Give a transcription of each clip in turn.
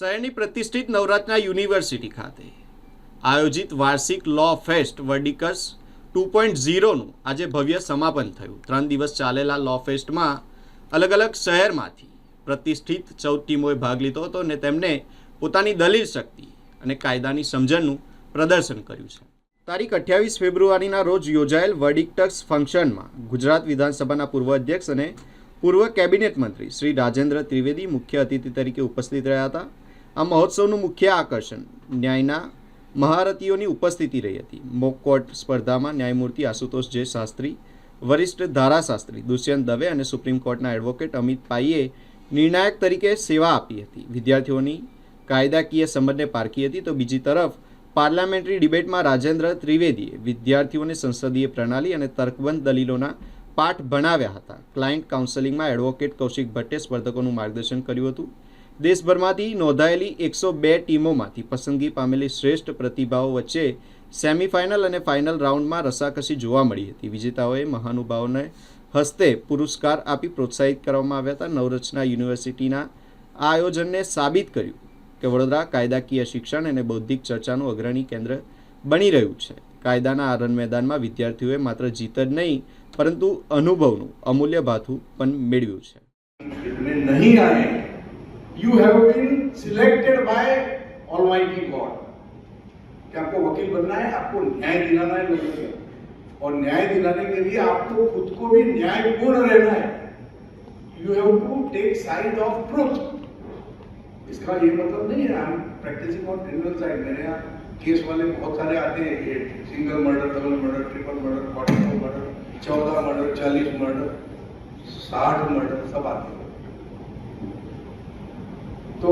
શહેરની પ્રતિષ્ઠિત નવરત્ના યુનિવર્સિટી ખાતે આયોજિત વાર્ષિક લો ફેસ્ટ વર્ડિકસ 2.0નું આજે ભવ્ય સમાપન થયું। 3 દિવસ ચાલેલા લો ફેસ્ટમાં અલગ અલગ શહેરમાંથી પ્રતિષ્ઠિત 14 ટીમોએ ભાગ લીધો હતો અને તેમને પોતાની દલીલ શક્તિ અને કાયદાની સમજણનું પ્રદર્શન કર્યું છે। તારીખ 28 ફેબ્રુઆરીના રોજ યોજાયેલ વર્ડિક્ટસ ફંક્શનમાં ગુજરાત વિધાનસભાના પૂર્વ અધ્યક્ષ અને પૂર્વ કેબિનેટ મંત્રી શ્રી રાજેન્દ્ર ત્રિવેદી મુખ્ય અતિથિ તરીકે ઉપસ્થિત રહ્યા હતા। આ મહોત્સવનું મુખ્ય આકર્ષણ ન્યાયના મહારથીઓની ઉપસ્થિતિ રહી હતી। મોક કોર્ટ સ્પર્ધામાં ન્યાયમૂર્તિ આશુતોષ જે શાસ્ત્રી, વરિષ્ઠ ધારાશાસ્ત્રી દુષ્યંત દવે અને સુપ્રીમ કોર્ટના એડવોકેટ અમિત પાઈએ નિર્ણાયક તરીકે સેવા આપી હતી। વિદ્યાર્થીઓની કાયદાકીય સમજને પારખી હતી, તો બીજી તરફ પાર્લામેન્ટરી ડિબેટમાં રાજેન્દ્ર ત્રિવેદીએ વિદ્યાર્થીઓને સંસદીય પ્રણાલી અને તર્કબંધ દલીલોના પાઠ ભણાવ્યા હતા। ક્લાયન્ટ કાઉન્સેલિંગમાં એડવોકેટ કૌશિક ભટ્ટે સ્પર્ધકોનું માર્ગદર્શન કર્યું હતું। દેશભરમાંથી નોંધાયેલી 102 ટીમોમાંથી પસંદગી પામેલી શ્રેષ્ઠ પ્રતિભાઓ વચ્ચે સેમીફાઇનલ અને ફાઇનલ રાઉન્ડમાં રસાકસી જોવા મળી હતી। વિજેતાઓએ મહાનુભાવોને હસ્તે પુરસ્કાર આપી પ્રોત્સાહિત કરવામાં આવ્યા હતા। નવરત્ના યુનિવર્સિટીના આ આયોજનને સાબિત કર્યું કે વડોદરા કાયદાકીય શિક્ષણ અને બૌદ્ધિક ચર્ચાનું અગ્રણી કેન્દ્ર બની રહ્યું છે। કાયદાના આ રણ મેદાનમાં વિદ્યાર્થીઓએ માત્ર જીત જ નહીં પરંતુ અનુભવનું અમૂલ્ય ભાથું પણ મેળવ્યું છે। नहीं आए, you have been selected by Almighty God। कि आपको वकील बनना है, आपको न्याय दिलाना है लोगों को, और न्याय दिलाने के लिए आपको खुद को भी न्यायपूर्ण रहना है। You have to take side of truth। इसका ये मतलब नहीं है हम प्रैक्टिसिंग ऑन क्रिमिनल साइड। मेरे यहाँ केस वाले बहुत सारे आते हैं, ये single murder, double murder, triple murder, 44 murder, 14 murder, 40 murder, 60 murder सब आते हैं। तो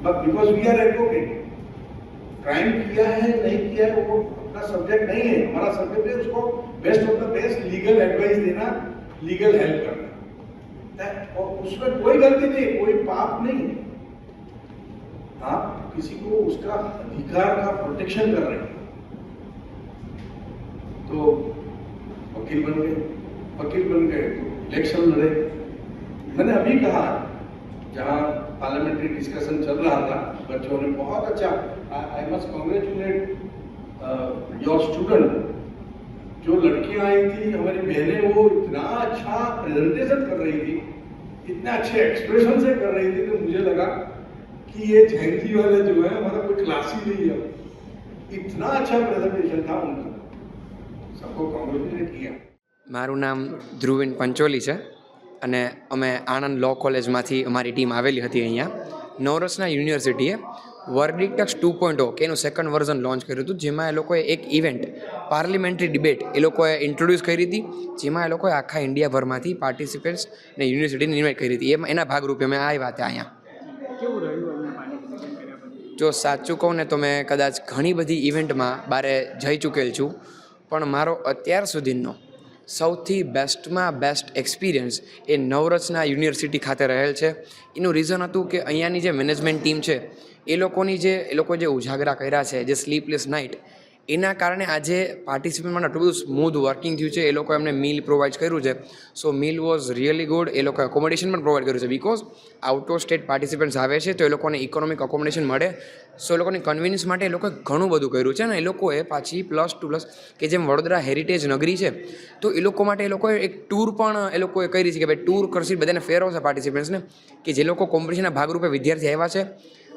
but because we are advocate, crime किया है नहीं किया है वो अपना सब्जेक्ट नहीं है। हमारा सब्जेक्ट है उसको best of the best legal advice देना, लीगल हेल्प करना, और उसमें कोई गलती नहीं है, कोई पाप नहीं है। आप किसी को उसका अधिकार का प्रोटेक्शन कर रहे हैं। तो वकील बन गए तो इलेक्शन लड़े। मैंने अभी कहा जहां पार्लियामेंट्री डिस्कशन चल रहा था, बच्चों ने बहुत अच्छा, I must congratulate your student. जो लड़कियां आई थी हमारी बहनें, वो इतना अच्छा प्रेजेंटेशन कर रही थी, इतने अच्छे एक्सप्रेशन से कर रही थी, तो मुझे लगा कि ये झैंकी वाले जो है हमारा कोई क्लास ही नहीं है। इतना अच्छा प्रेजेंटेशन था उनका, सबको कॉन्ग्रेचुलेट किया। મારું નામ ધ્રુવીન પંચોલી છે અને અમે આણંદ લો કોલેજમાંથી અમારી ટીમ આવેલી હતી અહીંયા। નવરત્ના યુનિવર્સિટીએ વર્ડિક્ટસ 2.0 કે એનું સેકન્ડ વર્ઝન લોન્ચ કર્યું હતું, જેમાં એ લોકોએ એક ઇવેન્ટ પાર્લિમેન્ટરી ડિબેટ એ લોકોએ ઇન્ટ્રોડ્યુસ કરી હતી, જેમાં એ લોકોએ આખા ઇન્ડિયાભરમાંથી પાર્ટિસિપન્ટ્સને યુનિવર્સિટીને ઇન્વાઇટ કરી હતી। એના ભાગરૂપે અમે આવ્યા હતા અહીંયા। જો સાચું કહું ને તો મેં કદાચ ઘણી બધી ઇવેન્ટમાં બારે જઈ ચૂકેલ છું, પણ મારો અત્યાર સુધીનો સૌથી બેસ્ટમાં બેસ્ટ એક્સપિરિયન્સ એ નવરત્ના યુનિવર્સિટી ખાતે રહેલ છે। એનું રીઝન હતું કે અહીંયાની જે મેનેજમેન્ટ ટીમ છે એ લોકોએ જે ઉજાગરા કર્યા છે, જે સ્લીપલેસ નાઇટ, એના કારણે આજે પાર્ટિસિપન્ટ માટે આટલું બધું સ્મૂધ વર્કિંગ થયું છે। એ લોકોએ અમને મીલ પ્રોવાઈડ કર્યું છે, સો મીલ વોઝ રિયલી ગુડ। એ લોકોએ એકોમોડેશન પણ પ્રોવાઈડ કર્યું છે, because out of state participants આવે છે તો એ લોકોને ઇકોનોમિક એકોમોડેશન મળે, સો એ લોકોની કન્વિન્સ માટે એ લોકોએ ઘણું બધું કર્યું છે। અને એ લોકોએ પાછી પ્લસ કે જેમ વડોદરા હેરિટેજ નગરી છે તો એ લોકો માટે એ લોકોએ એક ટૂર પણ એ લોકોએ કરી છે કે ભાઈ ટૂર કરશે, બધાને ફેરવશે પાર્ટિસિપન્ટ્સને, કે જે લોકો કોમ્પિટિશનના ભાગરૂપે વિદ્યાર્થી આવ્યા છે।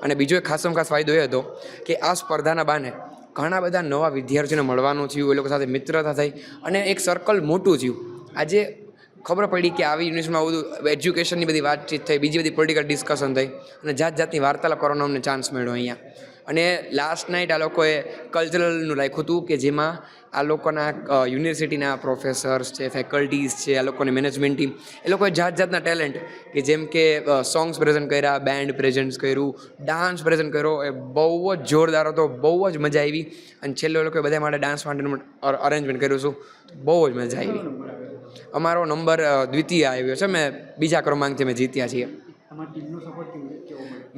અને બીજો એક ખાસ ફાયદો એ હતો કે આ સ્પર્ધાના બાને ઘણા બધા નવા વિદ્યાર્થીઓને મળવાનું થયું, એ લોકો સાથે મિત્રતા થઈ અને એક સર્કલ મોટું થયું। આજે ખબર પડી કે આવી યુનિવર્સિટીમાં બધું એજ્યુકેશનની બધી વાતચીત થઈ, બીજી બધી પોલિટિકલ ડિસ્કશન થઈ અને જાતની વાર્તાલાપ કરવાનો અમને ચાન્સ મળ્યો અહીંયા। અને લાસ્ટ નાઇટ આ લોકોએ કલ્ચરલનું રાખ્યું હતું કે જેમાં આ લોકોના યુનિવર્સિટીના પ્રોફેસર્સ છે, ફેકલ્ટીઝ છે, આ લોકોની મેનેજમેન્ટ ટીમ, એ લોકોએ જાતના ટેલેન્ટ કે જેમ કે સોંગ્સ પ્રેઝન્ટ કર્યા, બેન્ડ પ્રેઝન્ટ કર્યું, ડાન્સ પ્રેઝન્ટ કર્યો, એ બહુ જ જોરદાર હતો, બહુ જ મજા આવી। અને છેલ્લે લોકોએ બધા માટે ડાન્સ માટેનું અરેન્જમેન્ટ કર્યું છું, બહુ જ મજા આવી। અમારો નંબર દ્વિતીય આવ્યો છે, મેં બીજા ક્રમાંકથી મેં જીત્યા છીએ।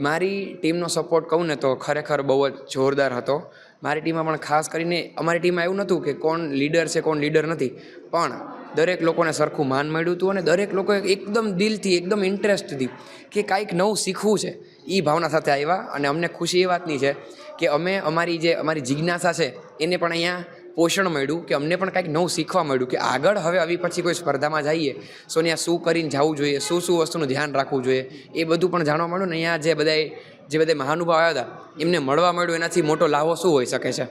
મારી ટીમનો સપોર્ટ કહું ને તો ખરેખર બહુ જ જોરદાર હતો। મારી ટીમમાં પણ ખાસ કરીને અમારી ટીમમાં એવું નહોતું કે કોણ લીડર છે કોણ લીડર નથી, પણ દરેક લોકોને સરખું માન મળ્યું હતું અને દરેક લોકોએ એકદમ દિલથી એકદમ ઇન્ટરેસ્ટથી કે કાંઈક નવું શીખવું છે એ ભાવના સાથે આવ્યા. અને અમને ખુશી એ વાતની છે કે અમે અમારી જિજ્ઞાસા છે એને પણ અહીંયા પોષણ મળ્યું, કે અમને પણ કાંઈક નવું શીખવા મળ્યું કે આગળ હવે આવી પછી કોઈ સ્પર્ધામાં જઈએ તો ત્યાં શું કરીને જવું જોઈએ, શું વસ્તુનું ધ્યાન રાખવું જોઈએ, એ બધું પણ જાણવા મળ્યું. ને અહીંયા જે બધા મહાનુભાવ આવ્યા હતા એમને મળવા મળ્યું, એનાથી મોટો લાભો શું હોઈ શકે છે.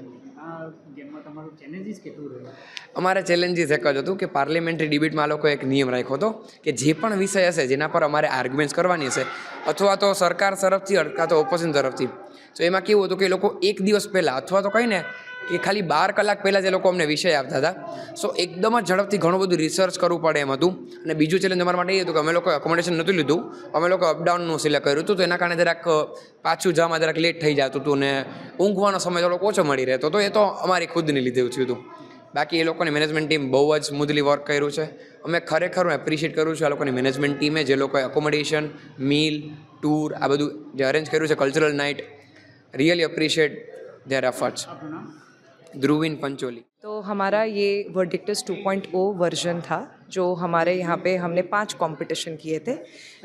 અમારે ચેલેન્જીસ એક જ હતું કે પાર્લિમેન્ટરી ડિબેટમાં આ લોકોએ એક નિયમ રાખ્યો હતો કે જે પણ વિષય હશે જેના પર અમારે આર્ગ્યુમેન્ટ્સ કરવાની હશે, અથવા તો સરકાર તરફથી અથવા તો ઓપોઝિશન તરફથી, તો એમાં કેવું હતું કે એ લોકો એક દિવસ પહેલાં અથવા તો કહીને કે ખાલી 12 કલાક પહેલાં જે લોકો અમને વિષય આપતા હતા. સો એકદમ જ ઝડપથી ઘણું બધું રિસર્ચ કરવું પડે એમ હતું. અને બીજું ચેલેન્જ અમારા માટે એ હતું કે અમે લોકો એકોમોડેશન નહોતું લીધું, અમે લોકો અપડાઉનનું સિલેક્ટ કર્યું હતું. તો એના કારણે જરાક પાછું જવામાં જરાક લેટ થઈ જતું હતું અને ઊંઘવાનો સમય થોડો ઓછો મળી રહેતો હતો. એ તો અમારી ખુદની લીધે થયું હતું. બાકી એ લોકોની મેનેજમેન્ટ ટીમ બહુ જ સ્મૂધલી વર્ક કર્યું છે. અમે ખરેખર હું એપ્રિશિએટ કરું છું આ લોકોની મેનેજમેન્ટ ટીમે, જે લોકોએ એકોમોડેશન, મીલ, ટૂર આ બધું જે અરેન્જ કર્યું છે, cultural night. Really appreciate their efforts. Dhruvin Pancholi. तो हमारा ये वर्डिक्टस 2.0 वर्जन था, जो हमारे यहाँ पे हमने 5 कंपटीशन किए थे,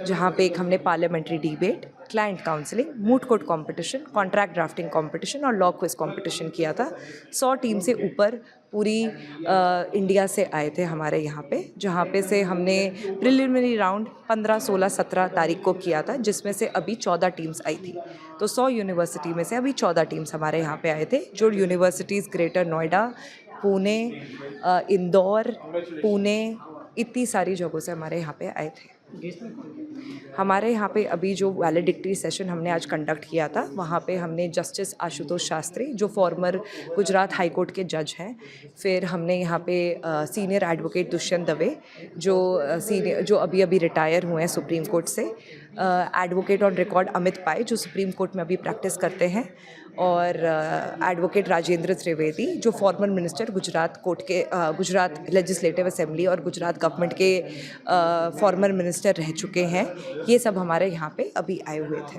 जहाँ पे एक हमने parliamentary debate, client counselling, moot court competition, contract drafting competition और लॉ क्विज कंपटीशन किया था. 100 टीम से ऊपर पूरी इंडिया से आए थे हमारे यहाँ पे, जहाँ पे से हमने प्रिलिमिनरी राउंड 15, 16, 17 तारीख को किया था, जिसमें से अभी 14 टीम्स आई थी. तो 100 यूनिवर्सिटी में से अभी 14 टीम्स हमारे यहाँ पे आए थे, जो यूनिवर्सिटीज़ ग्रेटर नोएडा, पुणे, इंदौर, पुणे, इतनी सारी जगहों से हमारे यहाँ पे आए थे. हमारे यहाँ पे अभी जो वैलिडिक्टरी सेशन हमने आज कंडक्ट किया था, वहाँ पे हमने जस्टिस आशुतोष शास्त्री, जो फॉर्मर गुजरात हाई कोर्ट के जज हैं, फिर हमने यहाँ पे सीनियर एडवोकेट दुष्यंत दवे, जो अभी रिटायर हुए हैं सुप्रीम कोर्ट से, एडवोकेट ऑन रिकॉर्ड अमित पाई, जो सुप्रीम कोर्ट में अभी प्रैक्टिस करते हैं, और एडवोकेट राजेंद्र त्रिवेदी, जो former minister Gujarat legislative assembly और गुजरात गवर्नमेंट के फॉर्मर मिनिस्टर रह चुके हैं. ये सब हमारे यहाँ पे अभी आए हुए थे.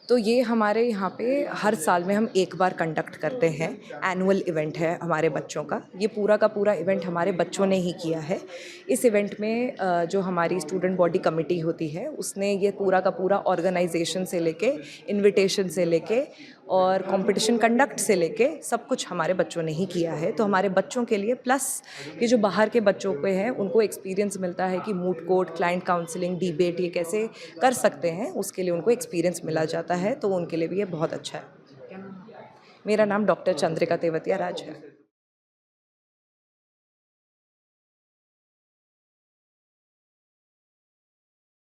तो ये हमारे यहाँ पे हर साल में हम एक बार कंडक्ट करते हैं. एनुअल इवेंट है हमारे बच्चों का. ये पूरा का पूरा इवेंट हमारे बच्चों ने ही किया है. इस इवेंट में जो हमारी स्टूडेंट बॉडी कमेटी होती है, उसने ये पूरा का पूरा ऑर्गेनाइजेशन से लेके, इनविटेशन से लेके और कंपटीशन कंडक्ट से लेके सब कुछ हमारे बच्चों ने ही किया है. तो हमारे बच्चों के लिए प्लस ये जो बाहर के बच्चों पे हैं, उनको एक्सपीरियंस मिलता है कि moot court, client counselling, debate ये कैसे कर सकते हैं, उसके लिए उनको एक्सपीरियंस मिला जाता है. तो उनके लिए भी ये बहुत अच्छा है. मेरा नाम डॉक्टर चंद्रिका तेवतिया राज है.